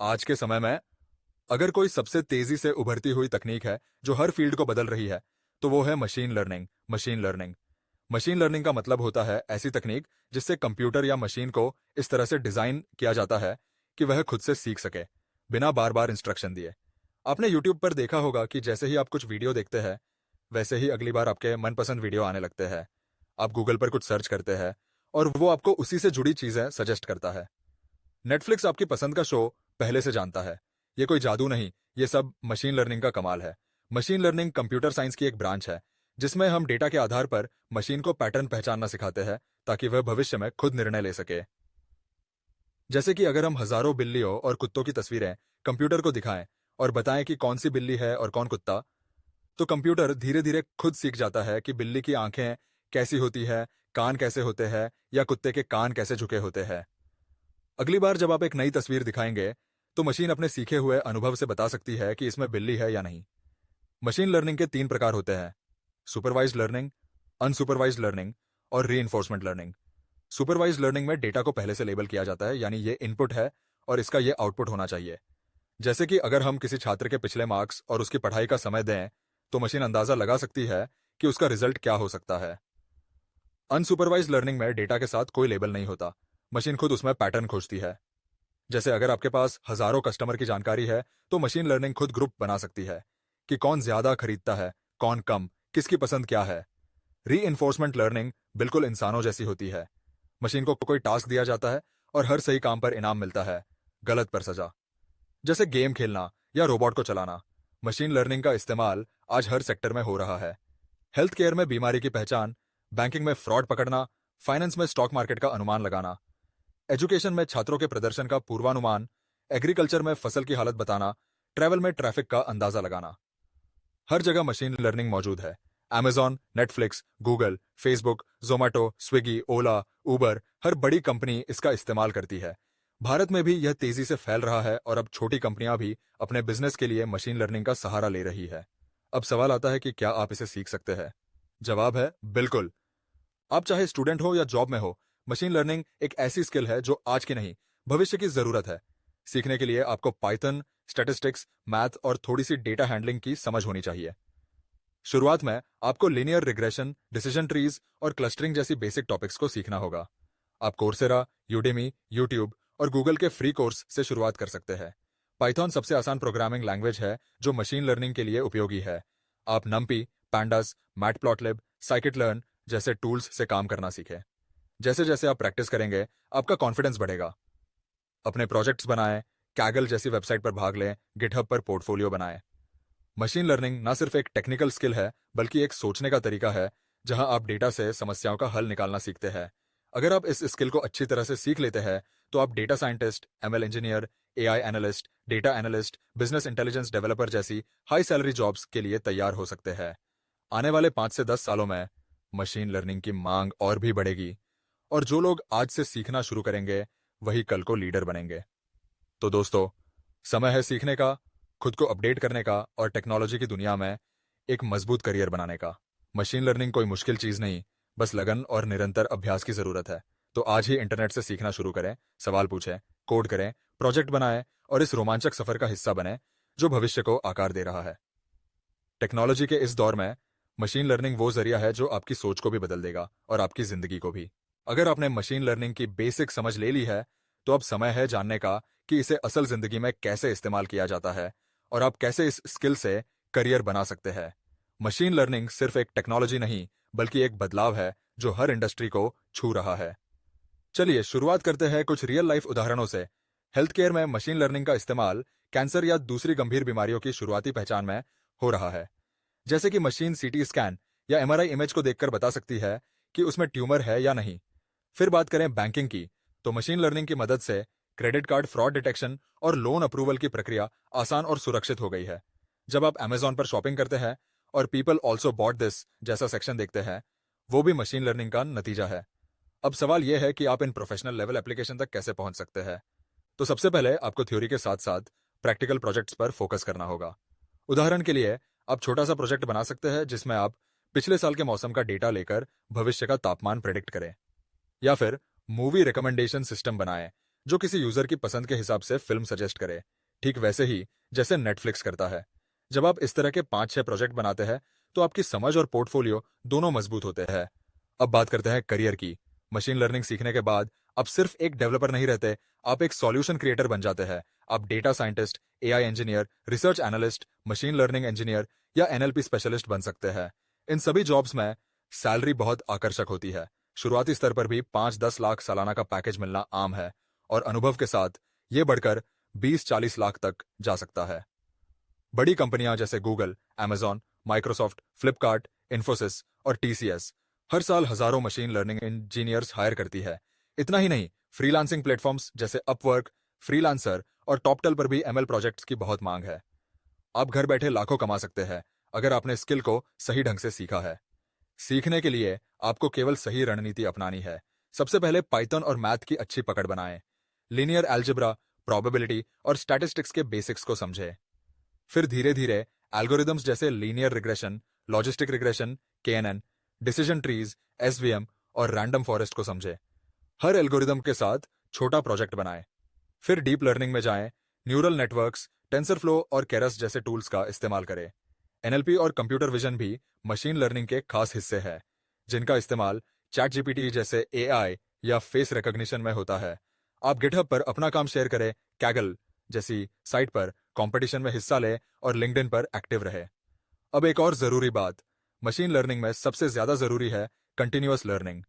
आज के समय में अगर कोई सबसे तेजी से उभरती हुई तकनीक है जो हर फील्ड को बदल रही है, तो वो है मशीन लर्निंग। मशीन लर्निंग का मतलब होता है ऐसी तकनीक जिससे कंप्यूटर या मशीन को इस तरह से डिजाइन किया जाता है कि वह खुद से सीख सके, बिना बार बार इंस्ट्रक्शन दिए। आपने यूट्यूब पर देखा होगा कि जैसे ही आप कुछ वीडियो देखते हैं, वैसे ही अगली बार आपके मनपसंद वीडियो आने लगते हैं। आप गूगल पर कुछ सर्च करते हैं और वो आपको उसी से जुड़ी चीजें सजेस्ट करता है। नेटफ्लिक्स आपकी पसंद का शो पहले से जानता है। ये कोई जादू नहीं, ये सब मशीन लर्निंग का कमाल है। मशीन लर्निंग कंप्यूटर साइंस की एक ब्रांच है, जिसमें हम डेटा के आधार पर मशीन को पैटर्न पहचानना सिखाते हैं ताकि वह भविष्य में खुद निर्णय ले सके। जैसे कि अगर हम हजारों बिल्लियों और कुत्तों की तस्वीरें कंप्यूटर को दिखाएं और बताएं कि कौन सी बिल्ली है और कौन कुत्ता, तो कंप्यूटर धीरे धीरे खुद सीख जाता है कि बिल्ली की आंखें कैसी होती है, कान कैसे होते हैं या कुत्ते के कान कैसे झुके होते हैं। अगली बार जब आप एक नई तस्वीर दिखाएंगे, तो मशीन अपने सीखे हुए अनुभव से बता सकती है कि इसमें बिल्ली है या नहीं। मशीन लर्निंग के 3 प्रकार होते हैं: सुपरवाइज्ड लर्निंग, अनसुपरवाइज्ड लर्निंग और रीइंफोर्समेंट लर्निंग। सुपरवाइज्ड लर्निंग में डेटा को पहले से लेबल किया जाता है, यानी ये इनपुट है और इसका ये आउटपुट होना चाहिए। जैसे कि अगर हम किसी छात्र के पिछले मार्क्स और उसकी पढ़ाई का समय दें, तो मशीन अंदाजा लगा सकती है कि उसका रिजल्ट क्या हो सकता है। अनसुपरवाइज्ड लर्निंग में डेटा के साथ कोई लेबल नहीं होता, मशीन खुद उसमें पैटर्न खोजती है। जैसे अगर आपके पास हजारों कस्टमर की जानकारी है, तो मशीन लर्निंग खुद ग्रुप बना सकती है कि कौन ज्यादा खरीदता है, कौन कम, किसकी पसंद क्या है। री लर्निंग बिल्कुल इंसानों जैसी होती है। मशीन को कोई टास्क दिया जाता है और हर सही काम पर इनाम मिलता है, गलत पर सजा। जैसे गेम खेलना या रोबोट को चलाना। मशीन लर्निंग का इस्तेमाल आज हर सेक्टर में हो रहा है। हेल्थ केयर में बीमारी की पहचान, बैंकिंग में फ्रॉड पकड़ना, फाइनेंस में स्टॉक मार्केट का अनुमान लगाना, एजुकेशन में छात्रों के प्रदर्शन का पूर्वानुमान, एग्रीकल्चर में फसल की हालत बताना, ट्रैवल में ट्रैफिक का अंदाजा लगाना। हर जगह मशीन लर्निंग मौजूद है। Amazon, Netflix, Google, Facebook, Zomato, Swiggy, Ola, Uber, हर बड़ी कंपनी इसका इस्तेमाल करती है। भारत में भी यह तेजी से फैल रहा है और अब छोटी कंपनियां भी अपने बिजनेस के लिए मशीन लर्निंग का सहारा ले रही है। अब सवाल आता है कि क्या आप इसे सीख सकते हैं? जवाब है बिल्कुल। आप चाहे स्टूडेंट हो या जॉब में हो, मशीन लर्निंग एक ऐसी स्किल है जो आज की नहीं, भविष्य की जरूरत है। सीखने के लिए आपको पाइथन, स्टैटिस्टिक्स, मैथ और थोड़ी सी डेटा हैंडलिंग की समझ होनी चाहिए। शुरुआत में आपको लीनियर रिग्रेशन, डिसीजन ट्रीज और क्लस्टरिंग जैसी बेसिक टॉपिक्स को सीखना होगा। आप कोर्सेरा, यूडेमी, यूट्यूब और गूगल के फ्री कोर्स से शुरुआत कर सकते हैं। पाइथन सबसे आसान प्रोग्रामिंग लैंग्वेज है जो मशीन लर्निंग के लिए उपयोगी है। आप नम्पी, पैंडास, मैटप्लॉटलिब, साइकिट-लर्न जैसे टूल्स से काम करना सीखें। जैसे जैसे आप प्रैक्टिस करेंगे, आपका कॉन्फिडेंस बढ़ेगा। अपने प्रोजेक्ट्स बनाएं, कैगल जैसी वेबसाइट पर भाग लें, गिटहब पर पोर्टफोलियो बनाएं। मशीन लर्निंग ना सिर्फ एक टेक्निकल स्किल है, बल्कि एक सोचने का तरीका है, जहां आप डेटा से समस्याओं का हल निकालना सीखते हैं। अगर आप इस स्किल को अच्छी तरह से सीख लेते हैं, तो आप data scientist, ML engineer, AI analyst, data analyst, business intelligence developer जैसी हाई सैलरी जॉब्स के लिए तैयार हो सकते हैं। आने वाले 5 से 10 सालों में मशीन लर्निंग की मांग और भी बढ़ेगी, और जो लोग आज से सीखना शुरू करेंगे, वही कल को लीडर बनेंगे। तो दोस्तों, समय है सीखने का, खुद को अपडेट करने का और टेक्नोलॉजी की दुनिया में एक मजबूत करियर बनाने का। मशीन लर्निंग कोई मुश्किल चीज नहीं, बस लगन और निरंतर अभ्यास की जरूरत है। तो आज ही इंटरनेट से सीखना शुरू करें, सवाल पूछें, कोड करें, प्रोजेक्ट बनाएं और इस रोमांचक सफर का हिस्सा बने जो भविष्य को आकार दे रहा है। टेक्नोलॉजी के इस दौर में मशीन लर्निंग वो जरिया है जो आपकी सोच को भी बदल देगा और आपकी जिंदगी को भी। अगर आपने मशीन लर्निंग की बेसिक समझ ले ली है, तो अब समय है जानने का कि इसे असल जिंदगी में कैसे इस्तेमाल किया जाता है और आप कैसे इस स्किल से करियर बना सकते हैं। मशीन लर्निंग सिर्फ एक टेक्नोलॉजी नहीं, बल्कि एक बदलाव है जो हर इंडस्ट्री को छू रहा है। चलिए शुरुआत करते हैं कुछ रियल लाइफ उदाहरणों से। हेल्थ केयर में मशीन लर्निंग का इस्तेमाल कैंसर या दूसरी गंभीर बीमारियों की शुरुआती पहचान में हो रहा है। जैसे कि मशीन सीटी स्कैन या एमआरआई इमेज को देखकर बता सकती है कि उसमें ट्यूमर है या नहीं। फिर बात करें बैंकिंग की, तो मशीन लर्निंग की मदद से क्रेडिट कार्ड फ्रॉड डिटेक्शन और लोन अप्रूवल की प्रक्रिया आसान और सुरक्षित हो गई है। जब आप अमेजॉन पर शॉपिंग करते हैं और पीपल ऑल्सो बॉट दिस जैसा सेक्शन देखते हैं, वो भी मशीन लर्निंग का नतीजा है। अब सवाल यह है कि आप इन प्रोफेशनल लेवल एप्लीकेशन तक कैसे पहुंच सकते हैं। तो सबसे पहले आपको थ्योरी के साथ साथ प्रैक्टिकल प्रोजेक्ट्स पर फोकस करना होगा। उदाहरण के लिए, आप छोटा सा प्रोजेक्ट बना सकते हैं जिसमें आप पिछले साल के मौसम का डेटा लेकर भविष्य का तापमान प्रेडिक्ट करें, या फिर मूवी रिकमेंडेशन सिस्टम बनाएं जो किसी यूजर की पसंद के हिसाब से फिल्म सजेस्ट करे, ठीक वैसे ही जैसे नेटफ्लिक्स करता है। जब आप इस तरह के 5-6 प्रोजेक्ट बनाते हैं तो आपकी समझ और पोर्टफोलियो दोनों मजबूत होते हैं। अब बात करते हैं करियर की। मशीन लर्निंग सीखने के बाद आप सिर्फ एक डेवलपर नहीं रहते, आप एक सॉल्यूशन क्रिएटर बन जाते हैं। आप data scientist, AI engineer, research analyst, machine learning engineer या एनएलपी स्पेशलिस्ट बन सकते हैं। इन सभी जॉब्स में सैलरी बहुत आकर्षक होती है। शुरुआती स्तर पर भी 5-10 लाख सालाना का पैकेज मिलना आम है और अनुभव के साथ ये बढ़कर 20-40 लाख तक जा सकता है। बड़ी कंपनियां जैसे Google, Amazon, Microsoft, Flipkart, Infosys और टीसीएस हर साल हजारों मशीन लर्निंग इंजीनियर्स हायर करती है। इतना ही नहीं, फ्रीलांसिंग प्लेटफॉर्म्स जैसे अपवर्क, फ्रीलांसर और टॉपटल पर भी एमएल प्रोजेक्ट्स की बहुत मांग है। आप घर बैठे लाखों कमा सकते हैं अगर आपने स्किल को सही ढंग से सीखा है। सीखने के लिए आपको केवल सही रणनीति अपनानी है। सबसे पहले पाइथन और मैथ की अच्छी पकड़ बनाएं। लीनियर अलजेब्रा, प्रोबेबिलिटी और स्टैटिस्टिक्स के बेसिक्स को समझें। फिर धीरे धीरे एल्गोरिदम्स जैसे linear regression, logistic regression, KNN, decision trees, SVM और रैंडम फॉरेस्ट को समझें। हर एल्गोरिदम के साथ छोटा प्रोजेक्ट बनाएं। फिर डीप लर्निंग में जाएं। न्यूरल नेटवर्क्स, टेंसरफ्लो और केरस जैसे टूल्स का इस्तेमाल करें। एनएलपी और कंप्यूटर विजन भी मशीन लर्निंग के खास हिस्से हैं, जिनका इस्तेमाल चैट जीपीटी जैसे एआई या फेस रिकॉग्निशन में होता है। आप गिटहब पर अपना काम शेयर करें, कैगल जैसी साइट पर कंपटीशन में हिस्सा ले और लिंक्डइन पर एक्टिव रहे। अब एक और जरूरी बात, मशीन लर्निंग में सबसे ज्यादा जरूरी है कंटिन्यूअस लर्निंग।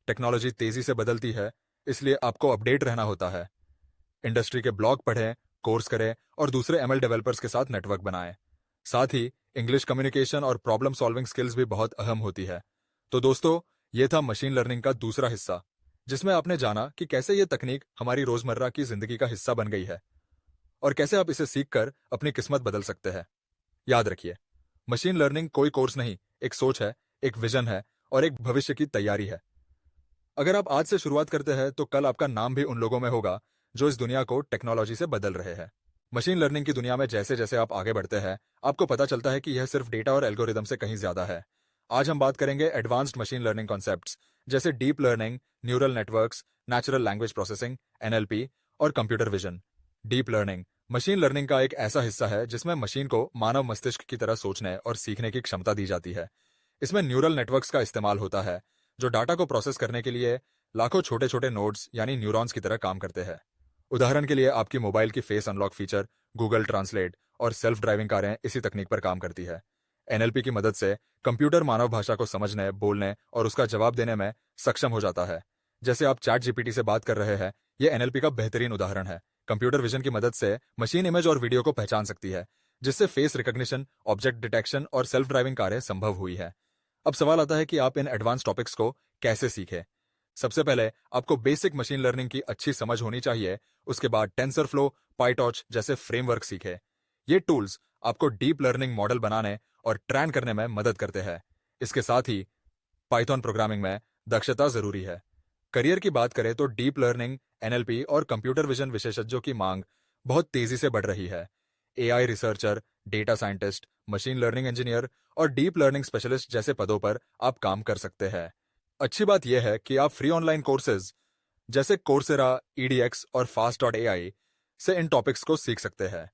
टेक्नोलॉजी तेजी से बदलती है, इसलिए आपको अपडेट रहना होता है। इंडस्ट्री के ब्लॉग पढ़ें, कोर्स करें और दूसरे एमएल डेवलपर्स के साथ नेटवर्क बनाएं। साथ ही इंग्लिश कम्युनिकेशन और प्रॉब्लम सॉल्विंग स्किल्स भी बहुत अहम होती है। तो दोस्तों, ये था मशीन लर्निंग का दूसरा हिस्सा, जिसमें आपने जाना कि कैसे ये तकनीक हमारी रोजमर्रा की जिंदगी का हिस्सा बन गई है और कैसे आप इसे सीखकर अपनी किस्मत बदल सकते हैं। याद रखिए, मशीन लर्निंग कोई कोर्स नहीं, एक सोच है, एक विजन है और एक भविष्य की तैयारी है। अगर आप आज से शुरुआत करते हैं तो कल आपका नाम भी उन लोगों में होगा जो इस दुनिया को टेक्नोलॉजी से बदल रहे हैं। मशीन लर्निंग की दुनिया में जैसे जैसे आप आगे बढ़ते हैं, आपको पता चलता है कि यह सिर्फ डेटा और एल्गोरिदम से कहीं ज्यादा है। आज हम बात करेंगे एडवांस्ड मशीन लर्निंग कॉन्सेप्ट्स जैसे deep learning, neural networks, natural language processing, NLP और computer vision. Deep learning machine learning का एक ऐसा हिस्सा है जिसमें मशीन को मानव मस्तिष्क की तरह सोचने और सीखने की क्षमता दी जाती है। इसमें न्यूरल नेटवर्क्स का इस्तेमाल होता है, जो डाटा को प्रोसेस करने के लिए लाखों छोटे छोटे नोड्स यानी न्यूरॉन्स की तरह काम करते हैं। उदाहरण के लिए आपकी मोबाइल की face unlock feature, Google translate और सेल्फ ड्राइविंग कारें इसी तकनीक पर काम करती है। एनएलपी की मदद से कंप्यूटर मानव भाषा को समझने, बोलने और उसका जवाब देने में सक्षम हो जाता है। जैसे आप चैट जीपीटी से बात कर रहे हैं, यह एनएलपी का बेहतरीन उदाहरण है। कंप्यूटर विजन की मदद से मशीन इमेज और वीडियो को पहचान सकती है, जिससे फेस रिकॉग्निशन, ऑब्जेक्ट डिटेक्शन और सेल्फ ड्राइविंग कारें संभव हुई है। अब सवाल आता है कि आप इन एडवांस टॉपिक्स को कैसे सीखें। सबसे पहले आपको बेसिक मशीन लर्निंग की अच्छी समझ होनी चाहिए। उसके बाद टेंसरफ्लो, पाइटॉर्च जैसे फ्रेमवर्क सीखें। ये टूल्स आपको डीप लर्निंग मॉडल बनाने और ट्रेन करने में मदद करते हैं। इसके साथ ही पाइथन प्रोग्रामिंग में दक्षता जरूरी है। करियर की बात करें तो डीप लर्निंग, एनएलपी और कंप्यूटर विजन विशेषज्ञों की मांग बहुत तेजी से बढ़ रही है। AI researcher, data scientist, machine learning engineer और डीप लर्निंग स्पेशलिस्ट जैसे पदों पर आप काम कर सकते हैं। अच्छी बात यह है कि आप फ्री ऑनलाइन कोर्सेज जैसे कोर्सेरा, ईडीएक्स और fast.ai से इन टॉपिक्स को सीख सकते हैं।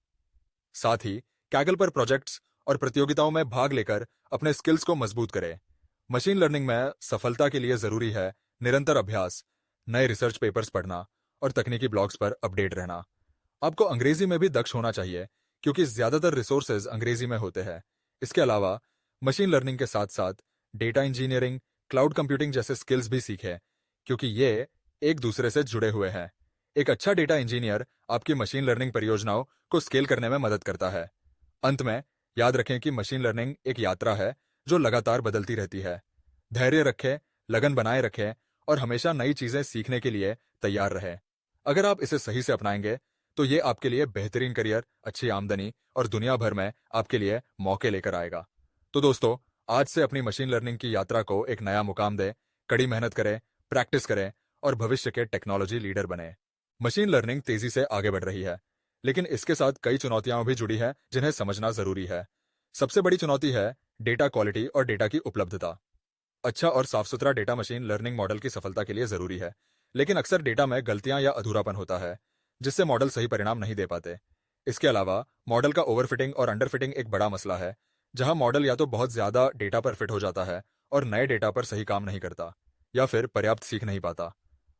साथ ही कैगल पर प्रोजेक्ट्स और प्रतियोगिताओं में भाग लेकर अपने स्किल्स को मजबूत करें। मशीन लर्निंग में सफलता के लिए जरूरी है निरंतर अभ्यास, नए रिसर्च पेपर्स पढ़ना और तकनीकी ब्लॉग्स पर अपडेट रहना। आपको अंग्रेजी में भी दक्ष होना चाहिए, क्योंकि ज्यादातर रिसोर्सेज अंग्रेजी में होते हैं। इसके अलावा मशीन लर्निंग के साथ साथ डेटा इंजीनियरिंग, क्लाउड कंप्यूटिंग जैसे स्किल्स भी सीखें, क्योंकि ये एक दूसरे से जुड़े हुए हैं। एक अच्छा डेटा इंजीनियर आपकी मशीन लर्निंग परियोजनाओं को स्केल करने में मदद करता है। अंत में याद रखें कि मशीन लर्निंग एक यात्रा है जो लगातार बदलती रहती है। धैर्य रखें, लगन बनाए रखें और हमेशा नई चीजें सीखने के लिए तैयार रहें। अगर आप इसे सही से अपनाएंगे तो ये आपके लिए बेहतरीन करियर, अच्छी आमदनी और दुनिया भर में आपके लिए मौके लेकर आएगा। तो दोस्तों, आज से अपनी मशीन लर्निंग की यात्रा को एक नया मुकाम दें, कड़ी मेहनत करें, प्रैक्टिस करें और भविष्य के टेक्नोलॉजी लीडर बने। मशीन लर्निंग तेजी से आगे बढ़ रही है, लेकिन इसके साथ कई चुनौतियां भी जुड़ी हैं जिन्हें समझना जरूरी है। सबसे बड़ी चुनौती है डेटा क्वालिटी और डेटा की उपलब्धता। अच्छा और साफ सुथरा डेटा मशीन लर्निंग मॉडल की सफलता के लिए जरूरी है। लेकिन अक्सर डेटा में गलतियां या अधूरापन होता है, जिससे मॉडल सही परिणाम नहीं दे पाते। इसके अलावा मॉडल का ओवरफिटिंग और अंडरफिटिंग एक बड़ा मसला है, जहां मॉडल या तो बहुत ज्यादा डेटा पर फिट हो जाता है और नए डेटा पर सही काम नहीं करता, या फिर पर्याप्त सीख नहीं पाता।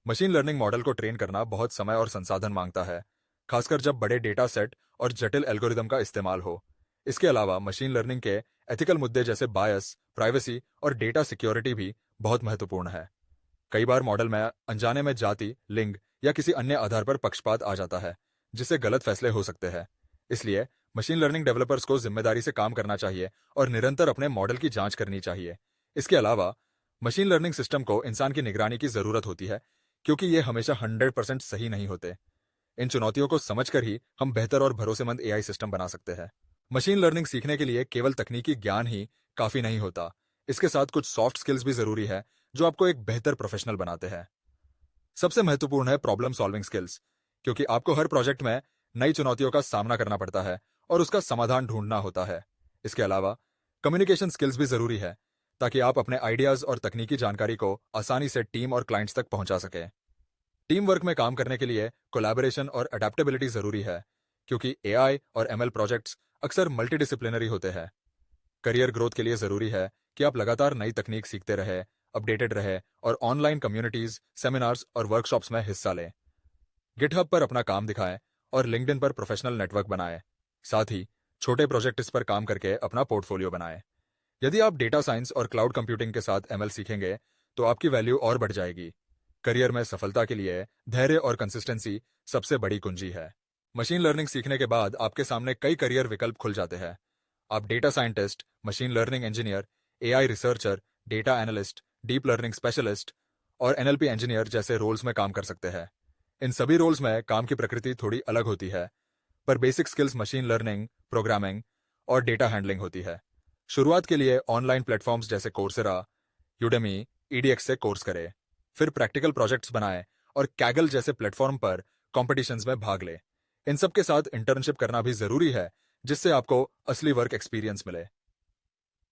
मशीन लर्निंग मॉडल को ट्रेन करना बहुत समय और संसाधन मांगता है, खासकर जब बड़े डेटा सेट और जटिल एल्गोरिदम का इस्तेमाल हो। इसके अलावा मशीन लर्निंग के एथिकल मुद्दे जैसे बायस, प्राइवेसी और डेटा सिक्योरिटी भी बहुत महत्वपूर्ण है। कई बार मॉडल में अनजाने में जाति, लिंग या किसी अन्य आधार पर पक्षपात आ जाता है, जिससे गलत फैसले हो सकते हैं। इसलिए मशीन लर्निंग डेवलपर्स को जिम्मेदारी से काम करना चाहिए और निरंतर अपने मॉडल की जांच करनी चाहिए। इसके अलावा मशीन लर्निंग सिस्टम को इंसान की निगरानी की जरूरत होती है, क्योंकि ये हमेशा 100% सही नहीं होते। इन चुनौतियों को समझकर ही हम बेहतर और भरोसेमंद एआई सिस्टम बना सकते हैं। मशीन लर्निंग सीखने के लिए केवल तकनीकी ज्ञान ही काफी नहीं होता, इसके साथ कुछ सॉफ्ट स्किल्स भी जरूरी है, जो आपको एक बेहतर प्रोफेशनल बनाते हैं। सबसे महत्वपूर्ण है प्रॉब्लम सॉल्विंग स्किल्स, क्योंकि आपको हर प्रोजेक्ट में नई चुनौतियों का सामना करना पड़ता है और उसका समाधान ढूंढना होता है। इसके अलावा कम्युनिकेशन स्किल्स भी जरूरी है, ताकि आप अपने आइडियाज और तकनीकी जानकारी को आसानी से टीम और क्लाइंट्स तक पहुंचा सकें। टीम वर्क में काम करने के लिए कोलैबोरेशन और अडेप्टेबिलिटी जरूरी है, क्योंकि एआई और एमएल प्रोजेक्ट्स अक्सर मल्टीडिसिप्लिनरी होते हैं। करियर ग्रोथ के लिए जरूरी है कि आप लगातार नई तकनीक सीखते रहे, अपडेटेड रहे और ऑनलाइन कम्युनिटीज, सेमिनार्स और वर्कशॉप्स में हिस्सा लें। गिटहब पर अपना काम दिखाएं और लिंक्डइन पर प्रोफेशनल नेटवर्क बनाएं। साथ ही छोटे प्रोजेक्ट्स पर काम करके अपना पोर्टफोलियो बनाएं। यदि आप डेटा साइंस और क्लाउड कंप्यूटिंग के साथ एमएल सीखेंगे, तो आपकी वैल्यू और बढ़ जाएगी। करियर में सफलता के लिए धैर्य और कंसिस्टेंसी सबसे बड़ी कुंजी है। मशीन लर्निंग सीखने के बाद आपके सामने कई करियर विकल्प खुल जाते हैं। आप data scientist, machine learning engineer, AI researcher, data analyst, deep learning specialist और एनएलपी इंजीनियर जैसे रोल्स में काम कर सकते हैं। इन सभी रोल्स में काम की प्रकृति थोड़ी अलग होती है, पर basic skills machine learning, programming और डेटा हैंडलिंग होती है। शुरुआत के लिए ऑनलाइन प्लेटफॉर्म्स जैसे कोर्सेरा, यूडेमी, ईडीएक्स से कोर्स करें। फिर प्रैक्टिकल प्रोजेक्ट्स बनाएं और कैगल जैसे प्लेटफॉर्म पर कॉम्पिटिशन्स में भाग लें। इन सब के साथ इंटर्नशिप करना भी जरूरी है, जिससे आपको असली वर्क एक्सपीरियंस मिले।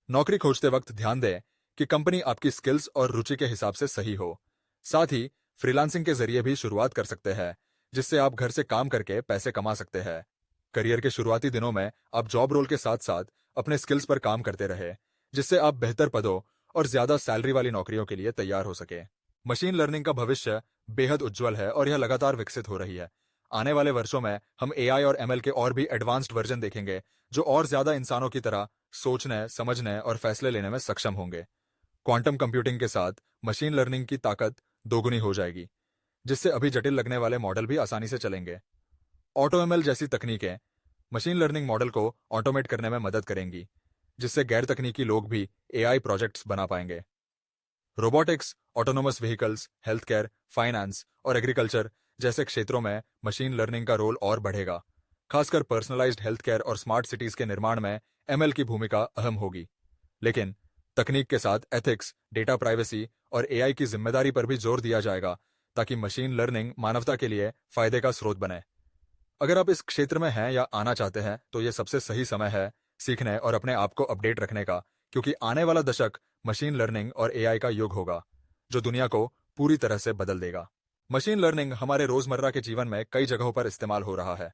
नौकरी खोजते वक्त ध्यान दें कि कंपनी आपकी स्किल्स और रुचि के हिसाब से सही हो। साथ ही फ्रीलांसिंग के जरिए भी शुरुआत कर सकते हैं, जिससे आप घर से काम करके पैसे कमा सकते हैं। करियर के शुरुआती दिनों में आप जॉब रोल के साथ साथ अपने स्किल्स पर काम करते रहे, जिससे आप बेहतर पदों और ज्यादा सैलरी वाली नौकरियों के लिए तैयार हो सके। मशीन लर्निंग का भविष्य बेहद उज्जवल है और यह लगातार विकसित हो रही है। आने वाले वर्षों में हम एआई और एमएल के और भी एडवांस्ड वर्जन देखेंगे, जो और ज्यादा इंसानों की तरह सोचने, समझने और फैसले लेने में सक्षम होंगे। क्वांटम कंप्यूटिंग के साथ मशीन लर्निंग की ताकत दोगुनी हो जाएगी, जिससे अभी जटिल लगने वाले मॉडल भी आसानी से चलेंगे। ऑटो एमएल जैसी तकनीकें मशीन लर्निंग मॉडल को ऑटोमेट करने में मदद करेंगी, जिससे गैर तकनीकी लोग भी एआई प्रोजेक्ट्स बना पाएंगे। Robotics, autonomous vehicles, health care, finance और एग्रीकल्चर जैसे क्षेत्रों में मशीन लर्निंग का रोल और बढ़ेगा। खासकर पर्सनलाइज्ड हेल्थ केयर और स्मार्ट सिटीज के निर्माण में एमएल की भूमिका अहम होगी। लेकिन तकनीक के साथ एथिक्स, डेटा प्राइवेसी और एआई की जिम्मेदारी पर भी जोर दिया जाएगा, ताकि मशीन लर्निंग मानवता के लिए फायदे का स्रोत बने। अगर आप इस क्षेत्र में हैं या आना चाहते हैं, तो यह सबसे सही समय है सीखने और अपने आप को अपडेट रखने का, क्योंकि आने वाला दशक मशीन लर्निंग और एआई का युग होगा, जो दुनिया को पूरी तरह से बदल देगा। मशीन लर्निंग हमारे रोजमर्रा के जीवन में कई जगहों पर इस्तेमाल हो रहा है,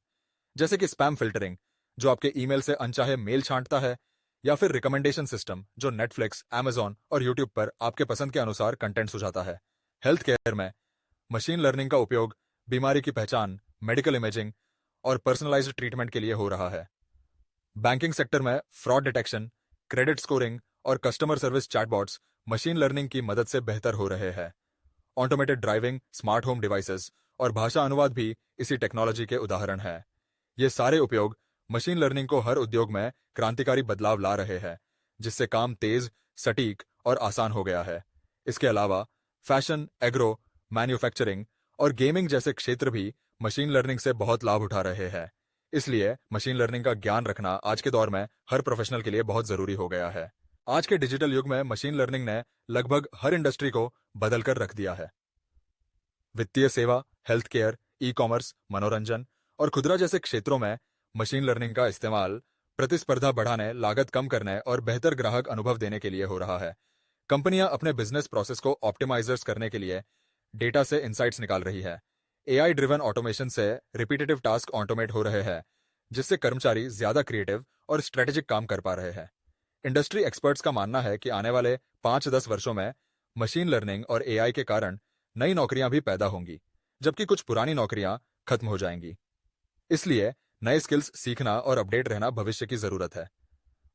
जैसे कि स्पैम फिल्टरिंग, जो आपके ईमेल से अनचाहे मेल छांटता है, या फिर रिकमेंडेशन सिस्टम, जो नेटफ्लिक्स, अमेजॉन और यूट्यूब पर आपके पसंद के अनुसार कंटेंट सुझाता है। हेल्थ केयर में मशीन लर्निंग का उपयोग बीमारी की पहचान, मेडिकल इमेजिंग और पर्सनलाइज्ड ट्रीटमेंट के लिए हो रहा है। बैंकिंग सेक्टर में फ्रॉड डिटेक्शन, क्रेडिट स्कोरिंग और customer service chatbots machine learning की मदद से बेहतर हो रहे हैं। Automated driving, smart home devices और भाषा अनुवाद भी इसी टेक्नोलॉजी के उदाहरण हैं। ये सारे उपयोग मशीन लर्निंग को हर उद्योग में क्रांतिकारी बदलाव ला रहे हैं, जिससे काम तेज, सटीक और आसान हो गया है। इसके अलावा फैशन, एग्रो, मैन्युफैक्चरिंग और गेमिंग जैसे क्षेत्र भी मशीन लर्निंग से बहुत लाभ उठा रहे हैं। इसलिए मशीन लर्निंग का ज्ञान रखना आज के दौर में हर प्रोफेशनल के लिए बहुत जरूरी हो गया है। आज के डिजिटल युग में मशीन लर्निंग ने लगभग हर इंडस्ट्री को बदलकर रख दिया है। वित्तीय सेवा, हेल्थ केयर, ई कॉमर्स, मनोरंजन और खुदरा जैसे क्षेत्रों में मशीन लर्निंग का इस्तेमाल प्रतिस्पर्धा बढ़ाने, लागत कम करने और बेहतर ग्राहक अनुभव देने के लिए हो रहा है। कंपनियां अपने बिजनेस प्रोसेस को ऑप्टिमाइजर्स करने के लिए डेटा से इंसाइट्स निकाल रही है। एआई ड्रिवन ऑटोमेशन से रिपीटेटिव टास्क ऑटोमेट हो रहे हैं, जिससे कर्मचारी ज्यादा क्रिएटिव और स्ट्रेटेजिक काम कर पा रहे हैं। इंडस्ट्री एक्सपर्ट्स का मानना है कि आने वाले 5-10 वर्षों में मशीन लर्निंग और एआई के कारण नई नौकरियां भी पैदा होंगी, जबकि कुछ पुरानी नौकरियां खत्म हो जाएंगी। इसलिए नए स्किल्स सीखना और अपडेट रहना भविष्य की जरूरत है।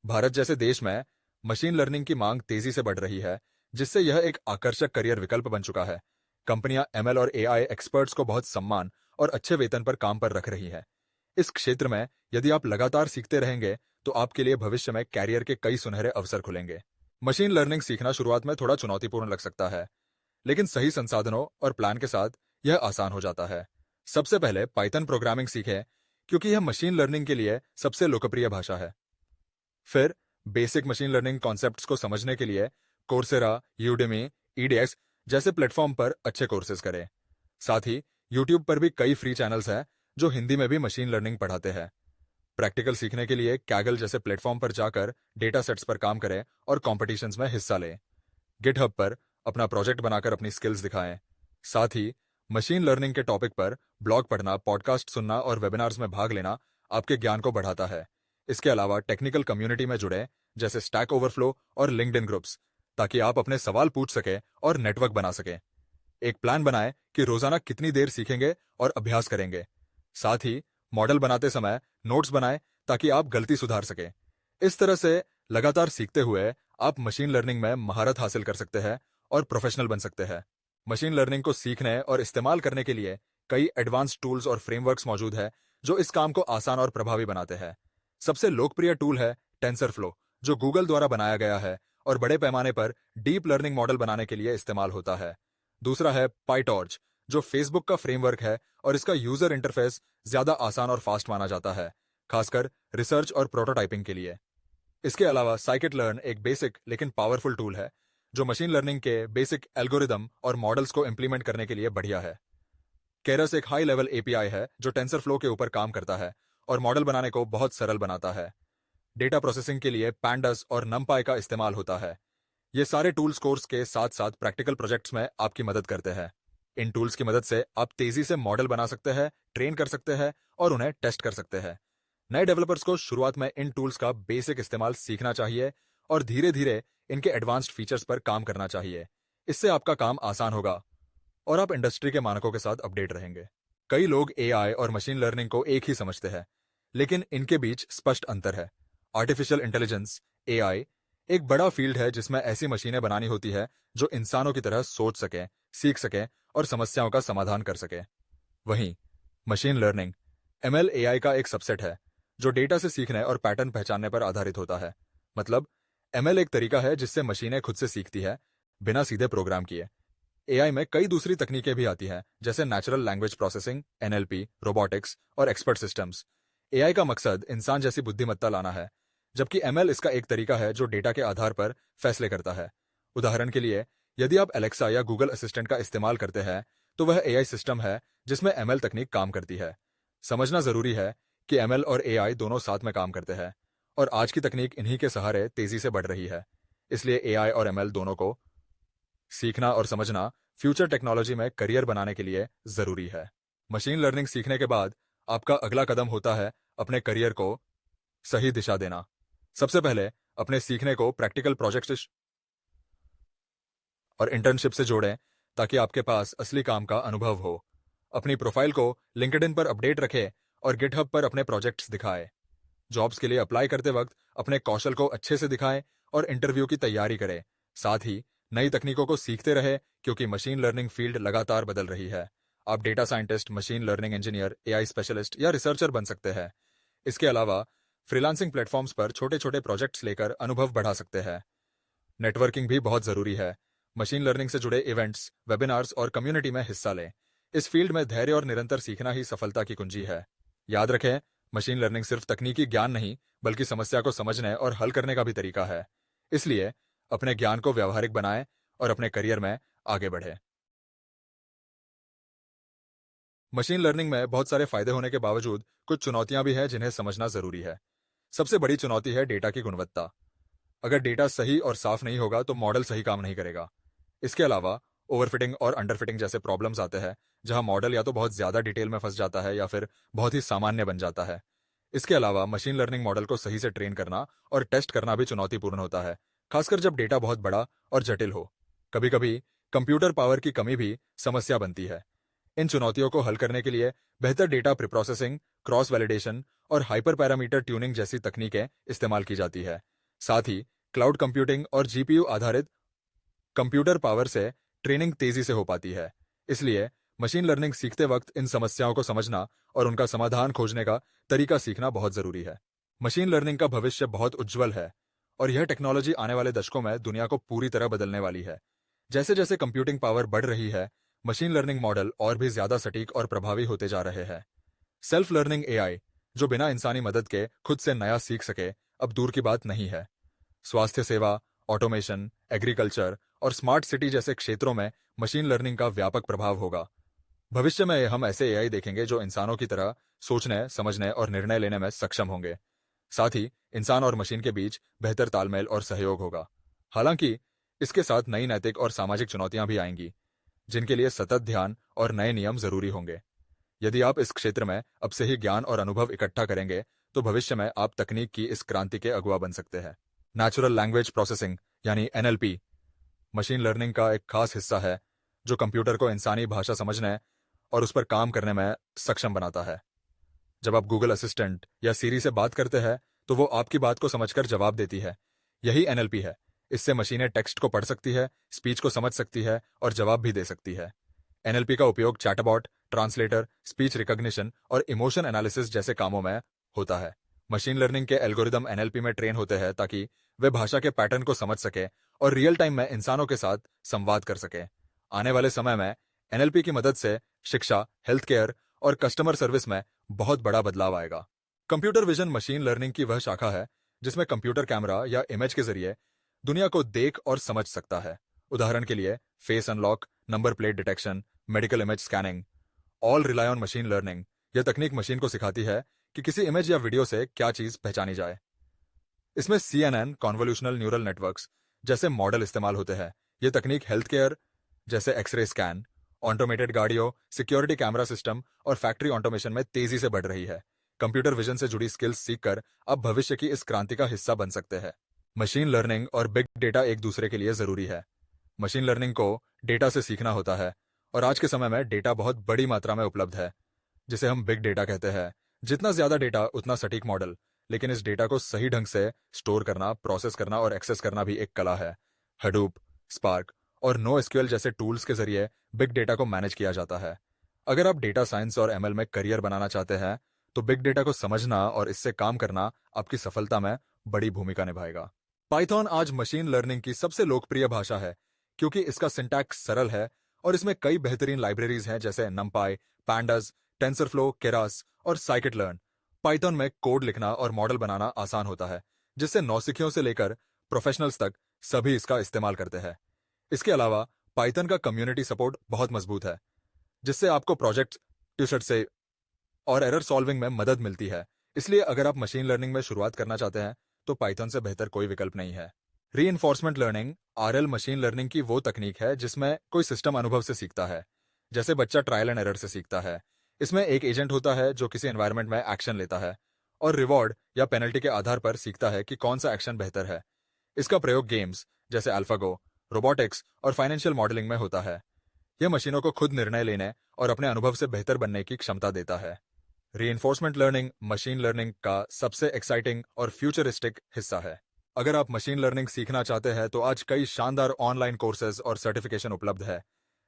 भारत जैसे देश में मशीन लर्निंग की मांग तेजी से बढ़ रही है, जिससे यह एक आकर्षक करियर विकल्प बन चुका है। कंपनियां एमएल और एआई एक्सपर्ट्स को बहुत सम्मान और अच्छे वेतन पर काम पर रख रही हैं। इस क्षेत्र में यदि आप लगातार सीखते रहेंगे तो आपके लिए भविष्य में कैरियर के कई सुनहरे अवसर खुलेंगे। मशीन लर्निंग सीखना शुरुआत में थोड़ा चुनौतीपूर्ण लग सकता है, लेकिन सही संसाधनों और प्लान के साथ यह आसान हो जाता है। सबसे पहले पाइथन प्रोग्रामिंग सीखें, क्योंकि यह मशीन लर्निंग के लिए सबसे लोकप्रिय भाषा है। फिर बेसिक मशीन लर्निंग कॉन्सेप्ट्स को समझने के लिए कोर्सेरा, यूडेमी, ईडीएक्स जैसे प्लेटफॉर्म पर अच्छे कोर्सेज करें। साथ ही यूट्यूब पर भी कई फ्री चैनल्स हैं जो हिंदी में भी मशीन लर्निंग पढ़ाते हैं। प्रैक्टिकल सीखने के लिए कैगल जैसे प्लेटफॉर्म पर जाकर डेटा सेट्स पर काम करें और कॉम्पिटिशन्स में हिस्सा लें। गिटहब पर अपना प्रोजेक्ट बनाकर अपनी स्किल्स दिखाएं। साथ ही मशीन लर्निंग के टॉपिक पर ब्लॉग पढ़ना, पॉडकास्ट सुनना और वेबिनार्स में भाग लेना आपके ज्ञान को बढ़ाता है। इसके अलावा टेक्निकल कम्युनिटी में जुड़े, जैसे स्टैक ओवरफ्लो और लिंक्डइन ग्रुप्स, ताकि आप अपने सवाल पूछ सकें और नेटवर्क बना सकें। एक प्लान बनाएं कि रोजाना कितनी देर सीखेंगे और अभ्यास करेंगे। साथ ही मॉडल बनाते समय नोट्स बनाएं ताकि आप गलती सुधार सकें। इस तरह से लगातार सीखते हुए आप मशीन लर्निंग में महारत हासिल कर सकते हैं और प्रोफेशनल बन सकते हैं। मशीन लर्निंग को सीखने और इस्तेमाल करने के लिए कई एडवांस टूल्स और फ्रेमवर्क्स मौजूद है जो इस काम को आसान और प्रभावी बनाते हैं। सबसे लोकप्रिय टूल है टेंसरफ्लो, जो गूगल द्वारा बनाया गया है और बड़े पैमाने पर डीप लर्निंग मॉडल बनाने के लिए इस्तेमाल होता है। दूसरा है पाइटॉर्च, जो फेसबुक का फ्रेमवर्क है और इसका यूजर इंटरफेस ज्यादा आसान और फास्ट माना जाता है, खासकर रिसर्च और प्रोटोटाइपिंग के लिए। इसके अलावा साइकिट लर्न एक बेसिक लेकिन पावरफुल टूल है जो मशीन लर्निंग के बेसिक एल्गोरिदम और मॉडल्स को इंप्लीमेंट करने के लिए बढ़िया है। केरस एक हाई लेवल एपीआई है जो टेंसरफ्लो के ऊपर काम करता है और मॉडल बनाने को बहुत सरल बनाता है। डेटा प्रोसेसिंग के लिए पैंडास और नमपाई का इस्तेमाल होता है। ये सारे टूल्स कोर्स के साथ साथ प्रैक्टिकल प्रोजेक्ट्स में आपकी मदद करते हैं। इन टूल्स की मदद से आप तेजी से मॉडल बना सकते हैं, ट्रेन कर सकते हैं और उन्हें टेस्ट कर सकते हैं। नए डेवलपर्स को शुरुआत में इन टूल्स का बेसिक इस्तेमाल सीखना चाहिए और धीरे धीरे इनके एडवांस्ड फीचर्स पर काम करना चाहिए। इससे आपका काम आसान होगा और आप इंडस्ट्री के मानकों के साथ अपडेट रहेंगे। कई लोग एआई और मशीन लर्निंग को एक ही समझते हैं, लेकिन इनके बीच स्पष्ट अंतर है। आर्टिफिशियल इंटेलिजेंस एआई एक बड़ा फील्ड है जिसमें ऐसी मशीनें बनानी होती है जो इंसानों की तरह सोच सकें, सीख सकें और समस्याओं का समाधान कर सकें। वहीं मशीन लर्निंग एमएल एआई का एक सबसेट है जो डेटा से सीखने और पैटर्न पहचानने पर आधारित होता है। मतलब एमएल एक तरीका है जिससे मशीनें खुद से सीखती है, बिना सीधे प्रोग्राम किए। एआई में कई दूसरी तकनीकें भी आती हैं, जैसे natural language processing, NLP, robotics और एक्सपर्ट सिस्टम्स। एआई का मकसद इंसान जैसी बुद्धिमत्ता लाना है, जबकि एमएल इसका एक तरीका है जो डेटा के आधार पर फैसले करता है। उदाहरण के लिए, यदि आप एलेक्सा या गूगल असिस्टेंट का इस्तेमाल करते हैं तो वह एआई सिस्टम है जिसमें एमएल तकनीक काम करती है। समझना जरूरी है कि एमएल और एआई दोनों साथ में काम करते हैं और आज की तकनीक इन्हीं के सहारे तेजी से बढ़ रही है। इसलिए एआई और एमएल दोनों को सीखना और समझना फ्यूचर टेक्नोलॉजी में करियर बनाने के लिए जरूरी है। मशीन लर्निंग सीखने के बाद आपका अगला कदम होता है अपने करियर को सही दिशा देना। सबसे पहले अपने सीखने को प्रैक्टिकल प्रोजेक्ट्स और इंटर्नशिप से जोड़ें ताकि आपके पास असली काम का अनुभव हो। अपनी प्रोफाइल को लिंक्डइन पर अपडेट रखें और गिटहब पर अपने प्रोजेक्ट्स दिखाएं। जॉब्स के लिए अप्लाई करते वक्त अपने कौशल को अच्छे से दिखाएं और इंटरव्यू की तैयारी करें। साथ ही नई तकनीकों को सीखते रहे, क्योंकि मशीन लर्निंग फील्ड लगातार बदल रही है। आप data scientist, machine learning engineer, AI specialist या रिसर्चर बन सकते हैं। इसके अलावा फ्रीलांसिंग प्लेटफॉर्म्स पर छोटे छोटे प्रोजेक्ट्स लेकर अनुभव बढ़ा सकते हैं। नेटवर्किंग भी बहुत जरूरी है। मशीन लर्निंग से जुड़े इवेंट्स, वेबिनार्स और कम्युनिटी में हिस्सा लें। इस फील्ड में धैर्य और निरंतर सीखना ही सफलता की कुंजी है। याद रखें, मशीन लर्निंग सिर्फ तकनीकी ज्ञान नहीं, बल्कि समस्या को समझने और हल करने का भी तरीका है। इसलिए अपने ज्ञान को व्यावहारिक बनाएं और अपने करियर में आगे बढ़ें। मशीन लर्निंग में बहुत सारे फायदे होने के बावजूद कुछ चुनौतियां भी हैं जिन्हें समझना जरूरी है। सबसे बड़ी चुनौती है डेटा की गुणवत्ता। अगर डेटा सही और साफ नहीं होगा तो मॉडल सही काम नहीं करेगा। इसके अलावा ओवरफिटिंग और अंडरफिटिंग जैसे प्रॉब्लम्स आते हैं, जहां मॉडल या तो बहुत ज्यादा डिटेल में फंस जाता है या फिर बहुत ही सामान्य बन जाता है। इसके अलावा मशीन लर्निंग मॉडल को सही से ट्रेन करना और टेस्ट करना भी चुनौतीपूर्ण होता है, खासकर जब डेटा बहुत बड़ा और जटिल हो। कभी कभी कंप्यूटर पावर की कमी भी समस्या बनती है। इन चुनौतियों को हल करने के लिए बेहतर डेटा प्रीप्रोसेसिंग, क्रॉस वैलिडेशन और हाइपर पैरामीटर ट्यूनिंग जैसी तकनीकें इस्तेमाल की जाती है। साथ ही क्लाउड कंप्यूटिंग और जीपीयू आधारित कंप्यूटर पावर से ट्रेनिंग तेजी से हो पाती है। इसलिए मशीन लर्निंग सीखते वक्त इन समस्याओं को समझना और उनका समाधान खोजने का तरीका सीखना बहुत जरूरी है। मशीन लर्निंग का भविष्य बहुत उज्जवल है और यह टेक्नोलॉजी आने वाले दशकों में दुनिया को पूरी तरह बदलने वाली है। जैसे जैसे कंप्यूटिंग पावर बढ़ रही है, मशीन लर्निंग मॉडल और भी ज्यादा सटीक और प्रभावी होते जा रहे हैं। सेल्फ लर्निंग एआई, जो बिना इंसानी मदद के खुद से नया सीख सके, अब दूर की बात नहीं है। स्वास्थ्य सेवा, ऑटोमेशन, एग्रीकल्चर और स्मार्ट सिटी जैसे क्षेत्रों में मशीन लर्निंग का व्यापक प्रभाव होगा। भविष्य में हम ऐसे एआई देखेंगे जो इंसानों की तरह सोचने, समझने और निर्णय लेने में सक्षम होंगे। साथ ही इंसान और मशीन के बीच बेहतर तालमेल और सहयोग होगा। हालांकि इसके साथ नई नैतिक और सामाजिक चुनौतियां भी आएंगी, जिनके लिए सतत ध्यान और नए नियम जरूरी होंगे। यदि आप इस क्षेत्र में अब से ही ज्ञान और अनुभव इकट्ठा करेंगे, तो भविष्य में आप तकनीक की इस क्रांति के अगुवा बन सकते हैं। नेचुरल लैंग्वेज प्रोसेसिंग यानी एनएलपी मशीन लर्निंग का एक खास हिस्सा है, जो कंप्यूटर को इंसानी भाषा समझने और उस पर काम करने में सक्षम बनाता है। जब आप गूगल असिस्टेंट या सीरी से बात करते हैं, तो वो आपकी बात को समझकर जवाब देती है। यही एनएलपी है। इससे मशीनें टेक्स्ट को पढ़ सकती है, स्पीच को समझ सकती है और जवाब भी दे सकती है। एनएलपी का उपयोग चैटबॉट, ट्रांसलेटर, स्पीच रिकॉग्निशन और इमोशन एनालिसिस जैसे कामों में होता है। मशीन लर्निंग के एल्गोरिदम एनएलपी में ट्रेन होते हैं ताकि वे भाषा के पैटर्न को समझ सके और रियल टाइम में इंसानों के साथ संवाद कर सके। आने वाले समय में एनएलपी की मदद से शिक्षा, हेल्थ केयर और कस्टमर सर्विस में बहुत बड़ा बदलाव आएगा। कंप्यूटर विजन मशीन लर्निंग की वह शाखा है जिसमें कंप्यूटर कैमरा या इमेज के जरिए दुनिया को देख और समझ सकता है। उदाहरण के लिए face unlock, number plate detection, medical image scanning, all rely on machine learning. यह तकनीक मशीन को सिखाती है कि किसी इमेज या वीडियो से क्या चीज पहचानी जाए। इसमें CNN कॉन्वोल्यूशनल न्यूरल नेटवर्क्स जैसे मॉडल इस्तेमाल होते हैं। यह तकनीक हेल्थ केयर जैसे एक्सरे स्कैन, ऑटोमेटेड गाड़ियों, सिक्योरिटी कैमरा सिस्टम और फैक्ट्री ऑटोमेशन में तेजी से बढ़ रही है। कंप्यूटर विजन से जुड़ी स्किल्स सीखकर आप भविष्य की इस क्रांति का हिस्सा बन सकते हैं। मशीन लर्निंग और बिग डेटा एक दूसरे के लिए जरूरी है। मशीन लर्निंग को डेटा से सीखना होता है और आज के समय में डेटा बहुत बड़ी मात्रा में उपलब्ध है, जिसे हम बिग डेटा कहते हैं। जितना ज्यादा डेटा उतना सटीक मॉडल, लेकिन इस डेटा को सही ढंग से स्टोर करना, प्रोसेस करना और एक्सेस करना भी एक कला है। हडूप, स्पार्क और NoSQL जैसे टूल्स के जरिए बिग डेटा को मैनेज किया जाता है। अगर आप डेटा साइंस और ML में करियर बनाना चाहते हैं, तो बिग डेटा को समझना और इससे काम करना आपकी सफलता में बड़ी भूमिका निभाएगा। पाइथन आज मशीन लर्निंग की सबसे लोकप्रिय भाषा है क्योंकि इसका सिंटैक्स सरल है और इसमें कई बेहतरीन लाइब्रेरीज हैं जैसे NumPy, Pandas, TensorFlow, Keras और scikit-learn। पाइथन में कोड लिखना और मॉडल बनाना आसान होता है, जिससे नौसिखियों से लेकर प्रोफेशनल्स तक सभी इसका इस्तेमाल करते हैं। इसके अलावा पाइथन का कम्युनिटी सपोर्ट बहुत मजबूत है, जिससे आपको प्रोजेक्ट ट्यूशर से और एरर सॉल्विंग में मदद मिलती है। इसलिए अगर आप मशीन लर्निंग में शुरुआत करना चाहते हैं, तो पाइथन से बेहतर कोई विकल्प नहीं है। Reinforcement learning RL machine learning की वो तकनीक है जिसमें कोई सिस्टम अनुभव से सीखता है, जैसे बच्चा ट्रायल एंड एरर से सीखता है। इसमें एक एजेंट होता है जो किसी एनवायरनमेंट में एक्शन लेता है और रिवॉर्ड या पेनल्टी के आधार पर सीखता है कि कौन सा एक्शन बेहतर है। इसका प्रयोग गेम्स जैसे अल्फागो, रोबोटिक्स और फाइनेंशियल मॉडलिंग में होता है। यह मशीनों को खुद निर्णय लेने और अपने अनुभव से बेहतर बनने की क्षमता देता है। रीइंफोर्समेंट लर्निंग मशीन लर्निंग का सबसे एक्साइटिंग और फ्यूचरिस्टिक हिस्सा है। अगर आप मशीन लर्निंग सीखना चाहते हैं, तो आज कई शानदार ऑनलाइन कोर्सेज और सर्टिफिकेशन उपलब्ध है,